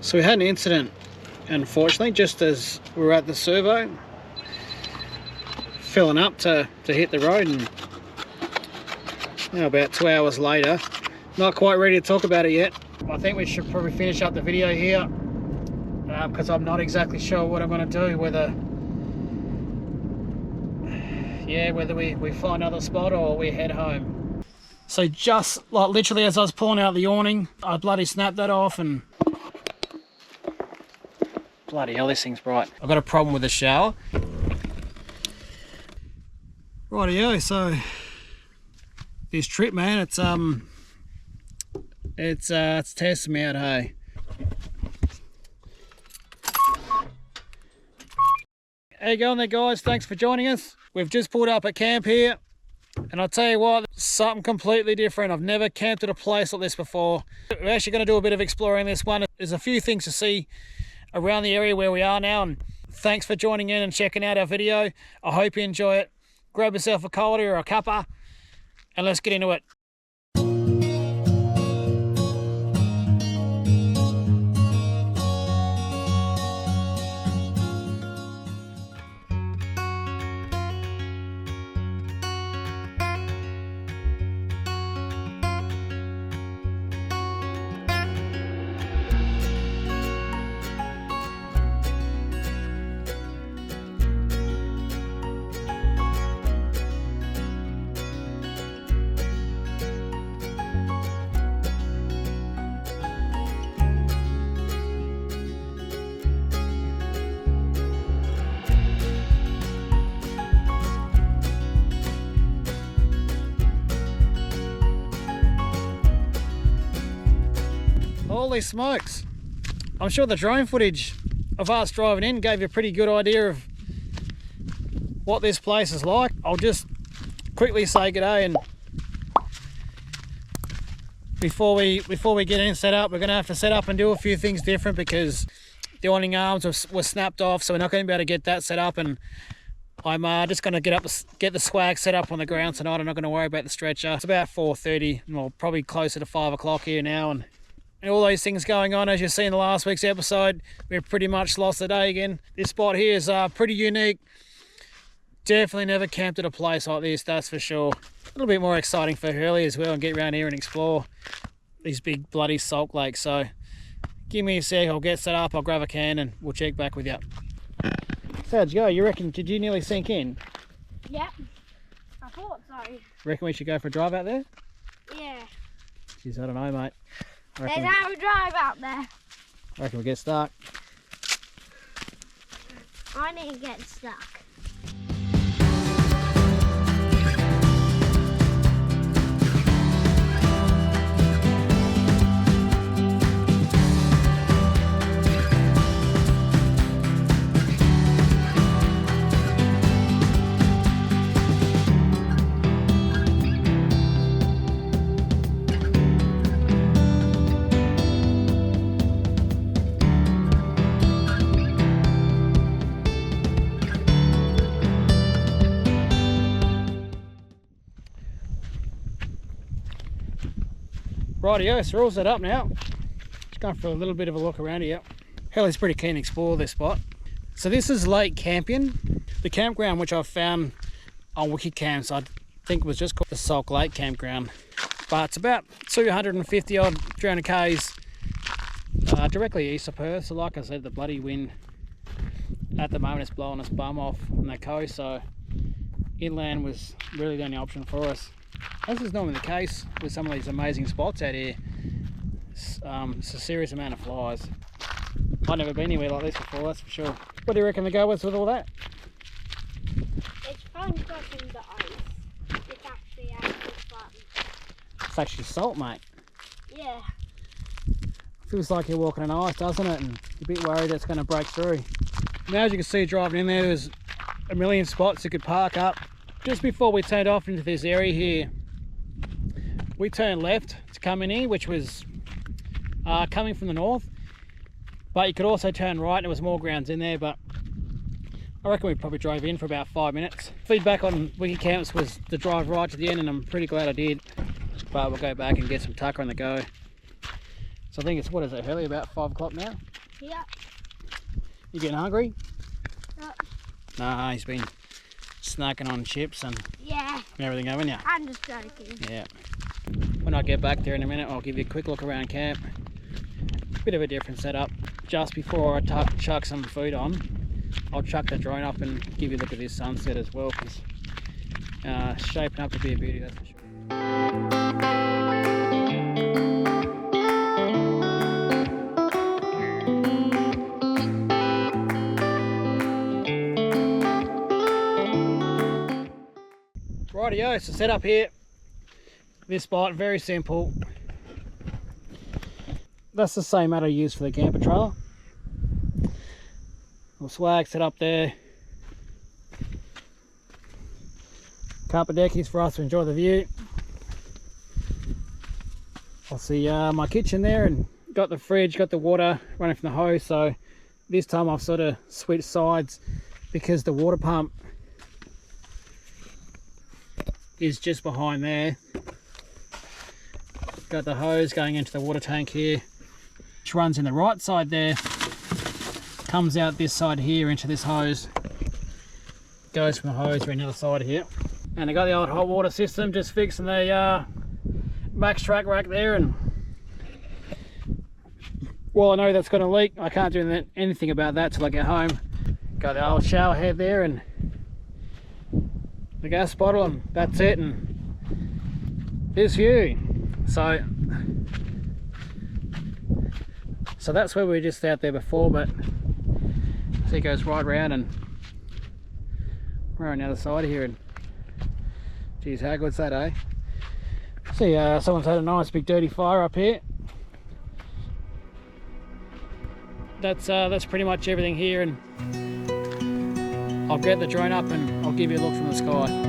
So we had an incident, unfortunately, just as we were at the servo, filling up to hit the road, and now about 2 hours later, not quite ready to talk about it yet. I think we should probably finish up the video here because I'm not exactly sure what I'm going to do, whether we find another spot or we head home. So just like literally as I was pulling out the awning, I bloody snapped that off, and bloody hell, this thing's bright. I've got a problem with the shower. Rightio, so this trip, man, it's testing me out, hey. How you going there, guys? Thanks for joining us. We've just pulled up at camp here, and I'll tell you what, something completely different. I've never camped at a place like this before. We're actually going to do a bit of exploring this one. There's a few things to see around the area where we are now, and thanks for joining in and checking out our video. I hope you enjoy it. Grab yourself a cold or a cuppa, and let's get into it. Holy smokes, I'm sure the drone footage of us driving in gave you a pretty good idea of what this place is like. I'll just quickly say g'day, and before we get in set up, we're going to have to set up and do a few things different because the awning arms were snapped off, so we're not going to be able to get that set up, and I'm just going to get the swag set up on the ground tonight. I'm not going to worry about the stretcher. It's about 4:30, well, probably closer to 5 o'clock here now, and all those things going on. As you've seen in the last week's episode, we've pretty much lost the day again. This spot here is pretty unique. Definitely never camped at a place like this, that's for sure. A little bit more exciting for Hurley as well, and get around here and explore these big bloody salt lakes. So give me a sec, I'll get set up, I'll grab a can, and we'll check back with you. So how'd you go? You reckon, did you nearly sink in? Yep, I thought so. Reckon we should go for a drive out there? Yeah. Jeez, I don't know, mate. There's our drive out there. I reckon we'll get stuck. I need to get stuck. Rightio, so we're all set up now. Just going for a little bit of a look around here. Hellie's pretty keen to explore this spot. So this is Lake Campion, the campground which I've found on WikiCamps. I think it was just called the Salt Lake Campground. But it's about 250 odd, 300 k's directly east of Perth. So like I said, the bloody wind at the moment is blowing us bum off on the coast, so inland was really the only option for us. As is normally the case with some of these amazing spots out here, it's a serious amount of flies. I've never been anywhere like this before, that's for sure. What do you reckon the go with all that? It's fun crossing the ice. It's actually fun. It's actually salt, mate. Yeah. Feels like you're walking on ice, doesn't it? And you're a bit worried it's going to break through. Now as you can see driving in there, there's a million spots you could park up. Just before we turned off into this area here, we turned left to come in here, which was coming from the north, but you could also turn right and there was more grounds in there, but I reckon we probably drove in for about 5 minutes. Feedback on WikiCamps was to drive right to the end, and I'm pretty glad I did, but we'll go back and get some tucker on the go. So I think it's, what is it, Hurley, about 5 o'clock now? Yeah. You getting hungry? No. Nah, he's been snacking on chips and Yeah. everything, haven't you? I'm just joking. Yeah. When I get back there in a minute, I'll give you a quick look around camp. Bit of a different setup. Just before I chuck some food on, I'll chuck the drone up and give you a look at this sunset as well, because shaping up to be a beauty, that's for sure. Rightio, so set up here. This spot, very simple. That's the same mat I use for the camper trailer. Little swag set up there. Carpet deckies for us to enjoy the view. I'll see my kitchen there, and got the fridge, got the water running from the hose. So this time I've sort of switched sides because the water pump is just behind there. Got the hose going into the water tank here, which runs in the right side there, comes out this side here into this hose, goes from the hose to another side here. And I got the old hot water system, just fixing the max track rack there, and well, I know that's got a leak. I can't do anything about that till I get home. Got the old shower head there and the gas bottle, and that's it, and this view. So that's where we were just out there before, but see, it goes right round and we're on the other side here, and geez, how good's that, eh? See, someone's had a nice big dirty fire up here. That's pretty much everything here, and I'll get the drone up and I'll give you a look from the sky.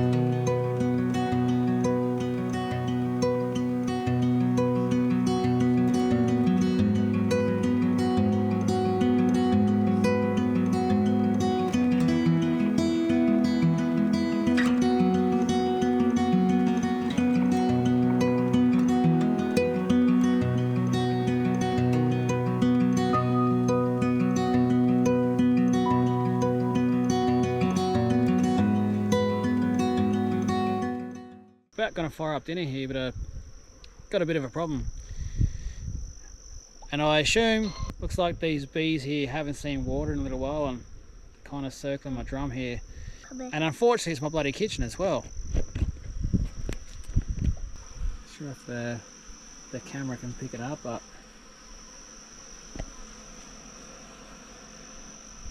About gonna fire up dinner here, but got a bit of a problem, and I assume looks like these bees here haven't seen water in a little while and kind of circling my drum here, and unfortunately it's my bloody kitchen as well. Not sure if the camera can pick it up, but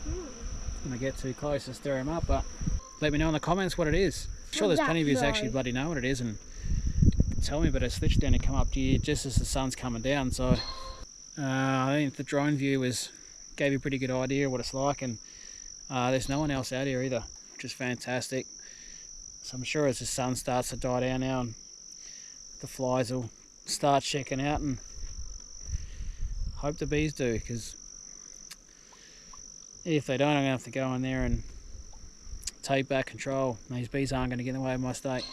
I'm gonna get too close to stir them up, but let me know in the comments what it is. I'm sure there's plenty of you actually bloody know what it is and tell me, but it's literally going to come up to you just as the sun's coming down. So I think the drone view gave you a pretty good idea of what it's like, and there's no one else out here either, which is fantastic. So I'm sure as the sun starts to die down now, and the flies will start checking out, and hope the bees do, because if they don't, I'm going to have to go in there and take back control. These bees aren't going to get in the way of my steak.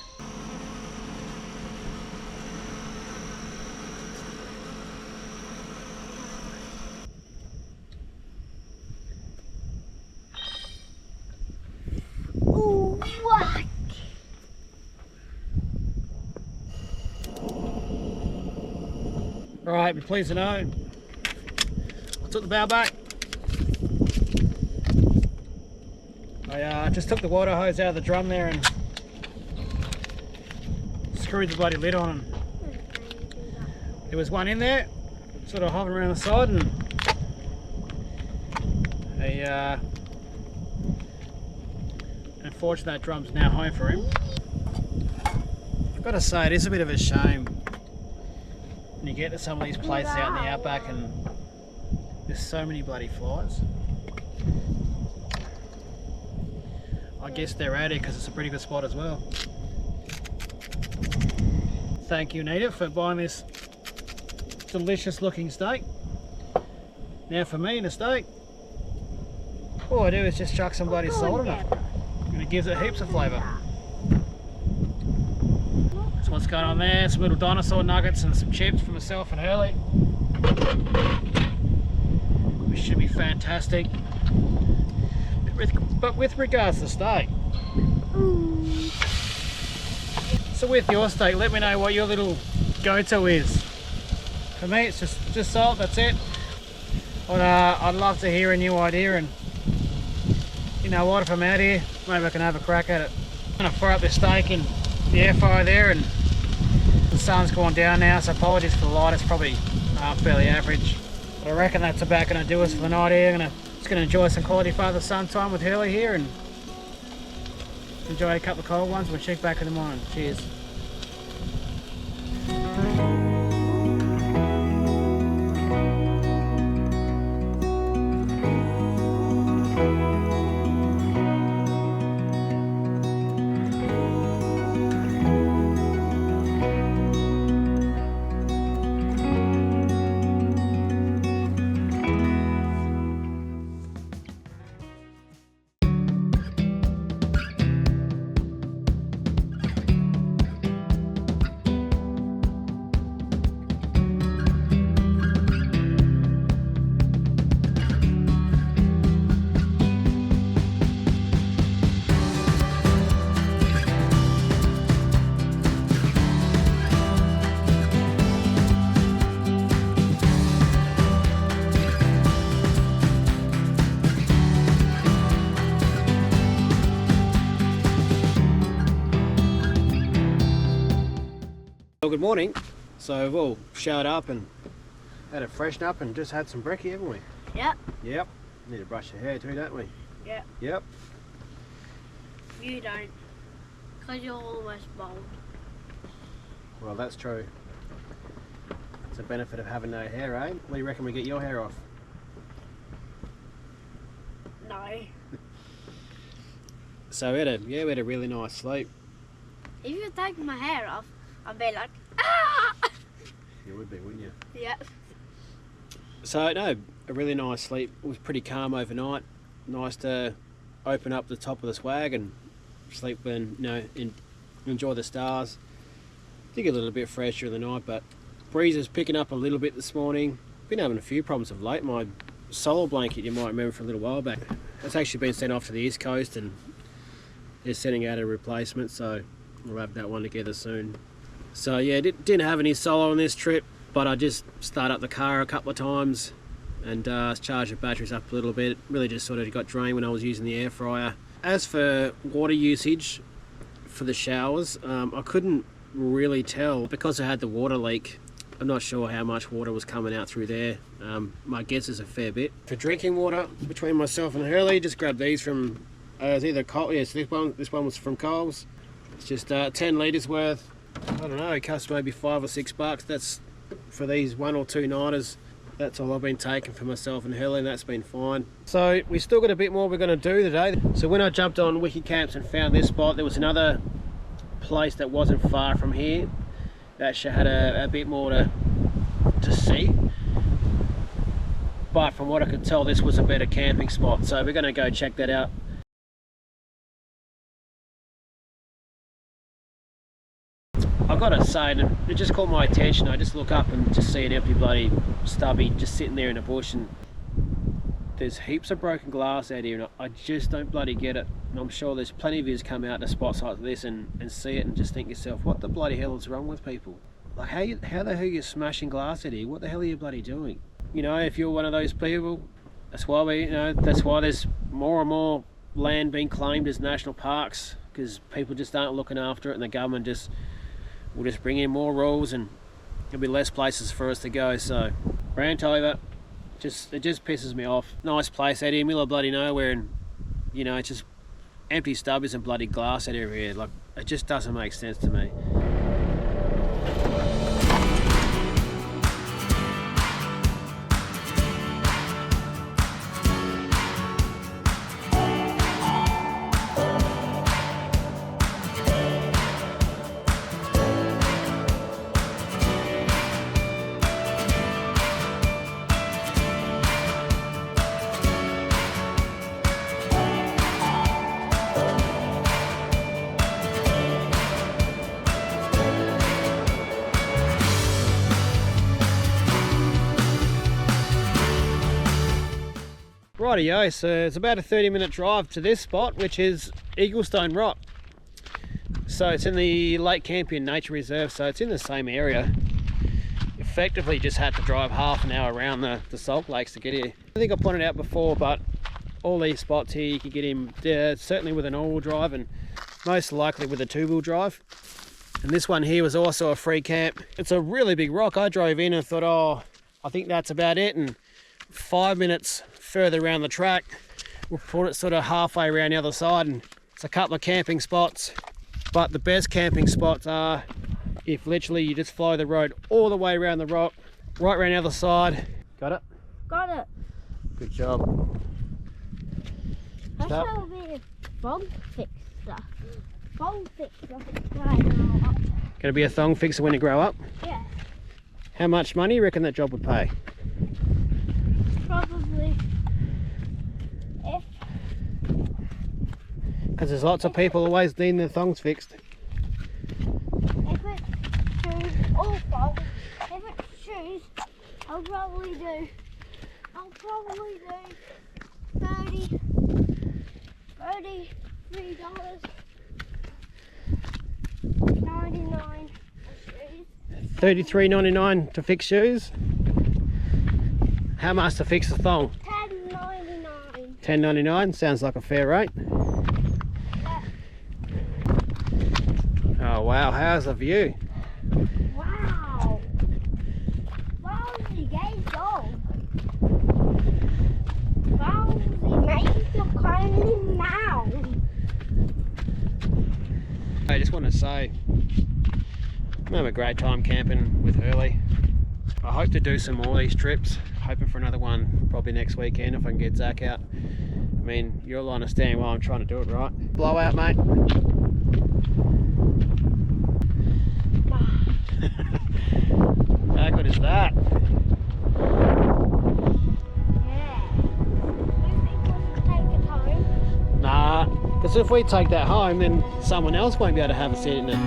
Ooh, what? Right, be pleased to know I took the bow back. I just took the water hose out of the drum there and screwed the bloody lid on, and there was one in there sort of hovering around the side, and unfortunately that drum's now home for him. I've got to say, it is a bit of a shame when you get to some of these places out in the outback and there's so many bloody flies. I guess they're out here because it's a pretty good spot as well. Thank you, Nita, for buying this delicious looking steak. Now for me and a steak, all I do is just chuck some bloody salt on it, and it gives it heaps of flavour. That's what's going on there. Some little dinosaur nuggets and some chips for myself and Hurley. We should be be fantastic. But with regards to steak, so with your steak, let me know what your little go-to is. For me, it's just salt. That's it. But I'd love to hear a new idea, and you know what? If I'm out here, maybe I can have a crack at it. I'm gonna fire up this steak in the air fryer there, and the sun's gone down now, so apologies for the light. It's probably fairly average. But I reckon that's about gonna do us for the night here. Just gonna enjoy some quality father son time with Hurley here, and enjoy a couple of cold ones. We'll check back in the morning. Cheers. Well, good morning. So we've all showered up and had a freshen up and just had some brekkie, haven't we? Yep. Yep. Need to brush your hair too, don't we? Yep. Yep. You don't. Because you're almost bald. Well, that's true. It's a benefit of having no hair, eh? What do you reckon we get your hair off? No. So we had a really nice sleep. If you take my hair off, I'd be like, ah! You would be, wouldn't you? Yep. So no, a really nice sleep. It was pretty calm overnight. Nice to open up the top of the swag and sleep when, you know, enjoy the stars. Did get a little bit fresher in the night, but breeze is picking up a little bit this morning. Been having a few problems of late. My solar blanket, you might remember from a little while back, it's actually been sent off to the east coast and they're sending out a replacement, so we'll have that one together soon. So yeah, didn't have any solar on this trip, but I just started up the car a couple of times and charged the batteries up a little bit. Really just sort of got drained when I was using the air fryer. As for water usage for the showers, I couldn't really tell because I had the water leak. I'm not sure how much water was coming out through there. My guess is a fair bit. For drinking water, between myself and Hurley, just grabbed these from it's either Coles. Yes, this one was from Coles. It's just 10 litres worth. I don't know, it costs maybe $5 or $6. That's for these 1 or 2 nighters. That's all I've been taking for myself and Hurley, and that's been fine. So we still got a bit more we're going to do today. So when I jumped on Wiki Camps and found this spot, there was another place that wasn't far from here that had a bit more to see. But from what I could tell, this was a better camping spot. So we're going to go check that out. I've got to say, it just caught my attention. I just look up and just see an empty bloody stubby just sitting there in a bush, and there's heaps of broken glass out here, and I just don't bloody get it. And I'm sure there's plenty of yous come out to spots like this and see it and just think to yourself, what the bloody hell is wrong with people? Like, how the hell are you smashing glass out here? What the hell are you bloody doing? You know, if you're one of those people, that's why that's why there's more and more land being claimed as national parks, because people just aren't looking after it, and the government will just bring in more rules and there'll be less places for us to go. So rant over. It just pisses me off. Nice place out here, middle of bloody nowhere, and you know, it's just empty stubbies and bloody glass out here. Like, it just doesn't make sense to me. Rightio, so it's about a 30-minute drive to this spot, which is Eaglestone Rock. So it's in the Lake Campion Nature Reserve, so it's in the same area. Effectively just had to drive half an hour around the salt lakes to get here. I think I pointed out before, but all these spots here you can get in certainly with an all-wheel drive and most likely with a two-wheel drive. And this one here was also a free camp. It's a really big rock. I drove in and thought, oh, I think that's about it. And 5 minutes further around the track, we'll put it sort of halfway around the other side, and it's a couple of camping spots. But the best camping spots are if literally you just follow the road all the way around the rock, right around the other side. Got it? Got it. Good job. That's a bit of thong fixer. Thong fixer. Gonna be a thong fixer when you grow up? Yeah. How much money you reckon that job would pay? Probably. Because there's lots of people always needing their thongs fixed. If it's shoes or thongs, if it's shoes, I'll probably do $33.99 for shoes. $33.99 to fix shoes. How much to fix the thong? $10.99. $10.99 sounds like a fair rate. Yeah. Oh wow, how's the view? Wow. Wowzy gay dog. Wowzy makes the kindly now. I just want to say, I'm having a great time camping with Hurley. I hope to do some more of these trips. Hoping for another one probably next weekend if I can get Zach out. I mean, you'll understand why I'm trying to do it, right? Blowout, mate. How good is that? Yeah. Do you think we'll take it home? Nah, because if we take that home, then someone else won't be able to have a seat in it.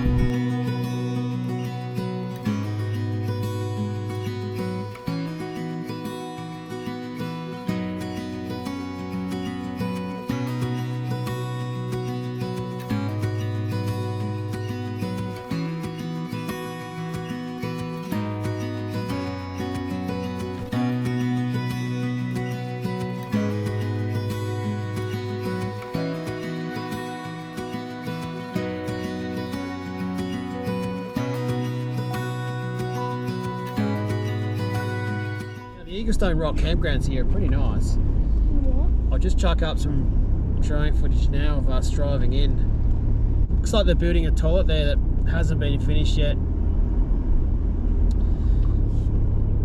The Eaglestone Rock campgrounds here are pretty nice. Yeah. I'll just chuck up some drone footage now of us driving in. Looks like they're building a toilet there that hasn't been finished yet.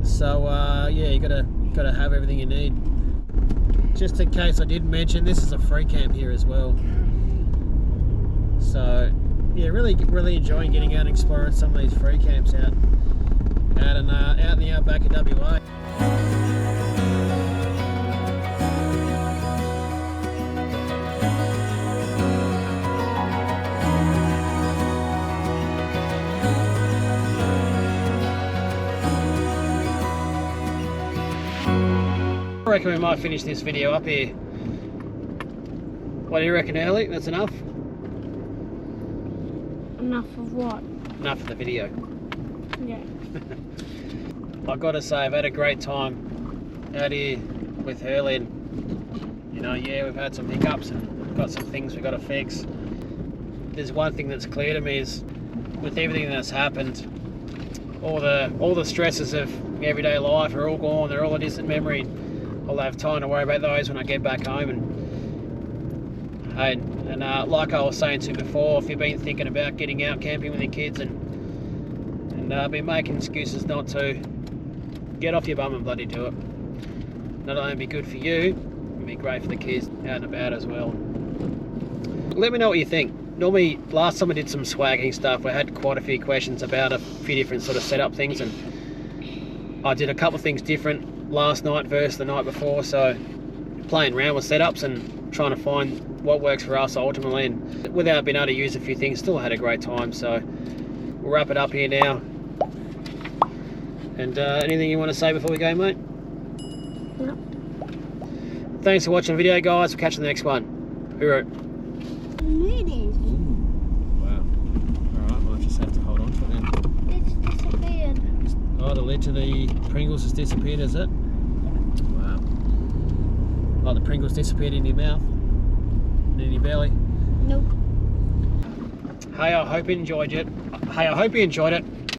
So yeah, you gotta have everything you need. Just in case I did mention, this is a free camp here as well. So yeah, really enjoying getting out and exploring some of these free camps out in the outback of WA. I reckon we might finish this video up here. What do you reckon, Early? That's enough? Enough of what? Enough of the video. Yeah. I've got to say, I've had a great time out here with Hurley, and you know, yeah, we've had some hiccups and got some things we've got to fix. There's one thing that's clear to me is, with everything that's happened, all the stresses of everyday life are all gone. They're all a distant memory. I'll have time to worry about those when I get back home. And like I was saying to you before, if you've been thinking about getting out camping with your kids and been making excuses not to, get off your bum and bloody do it. Not only be good for you, it'll be great for the kids out and about as well. Let me know what you think. Normally, last time I did some swagging stuff, I had quite a few questions about a few different sort of setup things, and I did a couple of things different last night versus the night before, so playing around with setups and trying to find what works for us ultimately, and without being able to use a few things, still had a great time. So we'll wrap it up here now. And anything you want to say before we go, mate? No. Thanks for watching the video, guys. We'll catch you in the next one. Hooroo. Wow. Alright, we'll just have to hold on to it then. It's disappeared. Oh, the lid to the Pringles has disappeared, is it? Wow. Like the Pringles disappeared in your mouth? And in your belly? Nope. Hey, I hope you enjoyed it.